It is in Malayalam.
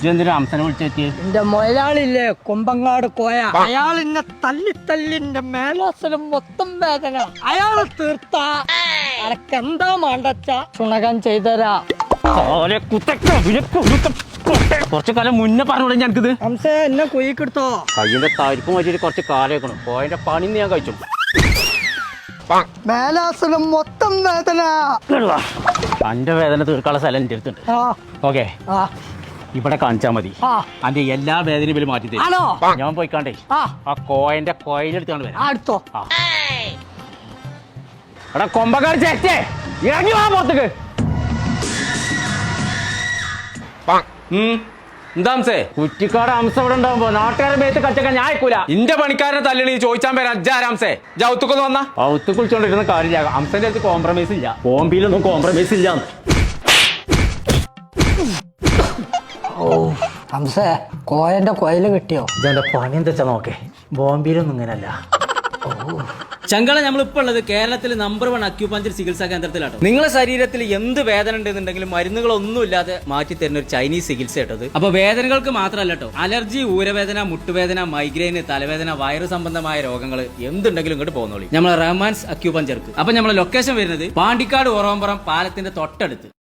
എന്തിനാ അംസനെ വിളിച്ചെത്തിയ? എന്റെ മുതലാളില്ലേ കൊമ്പങ്ങാട് കോയ, അയാൾ എന്നെ തല്ലിന്റെ മേലാസനം മൊത്തം വേദന. അയാള് തീർത്ത അനക്കെന്താ മാണ്ടച്ച ചുണകം ചെയ്തരാ. കുറച്ചു കാലം മുന്നേ പറഞ്ഞോളെ ഞങ്ങക്കിത്. ഹംസ എന്നെ കുയിക്കെടുത്തോ? കയ്യിന്റെ തരിപ്പ് മാറ്റിട്ട് കുറച്ച് കാലേക്കണം. പോയതിന്റെ പണി ഞാൻ കഴിച്ചു. മേലാസനം മൊത്തം വേദന. അന്റെ വേദന തീർക്കാനുള്ള സ്ഥലം എന്റെ അടുത്തുണ്ട്. ഓക്കെ, ഇവിടെ കാണിച്ചാ മതി. അന്റെ എല്ലാ വേദനയും മാറ്റി തരും. ഞാൻ പോയിക്കാണ്ടേ ആ കോയന്റെ കോയിലെടുത്താണ് വരാം. അടുത്തോ എടാ കൊമ്പക്കാട് ചേച്ചേ ഇറങ്ങി വാ പോത്തേക്ക്. എന്താംസേ കുറ്റിക്കാട് അംസം ഇവിടെ ഉണ്ടാവുമ്പോ നാട്ടുകാരെ മേത്ത് കച്ചക്കാൻ ഞാൻ അയക്കൂല. ഇന്റെ പണിക്കാരനെ തല്ലണി ചോദിച്ചാൻ പേരാ അജ്ജാരാംസേ ജൗത്തുക്കൊന്ന് വന്നാ ഔത്ത് കുളിച്ചോണ്ടിരുന്ന കാര്യമില്ല. അംസന്റെ അടുത്ത് കോംപ്രമൈസ് ഇല്ല. ബോംബിയിലൊന്നും കോംപ്രമൈസ് ഇല്ല. ഹംസ കോയന്റെ കോയില് കിട്ടിയോ? ഇതെന്റെ പണി എന്താ വെച്ചാ നോക്കേ, ബോംബിയിലൊന്നും ഇങ്ങനല്ല. ചങ്കള നമ്മളിപ്പോൾ ഉള്ളത് കേരളത്തിൽ നമ്പർ 1 അക്യൂപഞ്ചർ ചികിത്സാ കേന്ദ്രത്തിലാട്ടോ. നിങ്ങളെ ശരീരത്തിൽ എന്ത് വേദന ഉണ്ടെന്നുണ്ടെങ്കിലും മരുന്നുകളൊന്നും ഇല്ലാതെ മാറ്റി തരുന്ന ഒരു ചൈനീസ് ചികിത്സ കേട്ടത്. അപ്പൊ വേദനകൾക്ക് മാത്രമല്ല കേട്ടോ, അലർജി, ഊരവേദന, മുട്ടുവേദന, മൈഗ്രെയിൻ, തലവേദന, വയറ് സംബന്ധമായ രോഗങ്ങൾ എന്തുണ്ടെങ്കിലും ഇങ്ങോട്ട് പോകുന്നോളി നമ്മളെ റഹ്മാൻസ് അക്യൂപഞ്ചർക്ക്. അപ്പൊ നമ്മളെ ലൊക്കേഷൻ വരുന്നത് പാണ്ടിക്കാട് ഓറോമ്പുറം പാലത്തിന്റെ തൊട്ടടുത്ത്.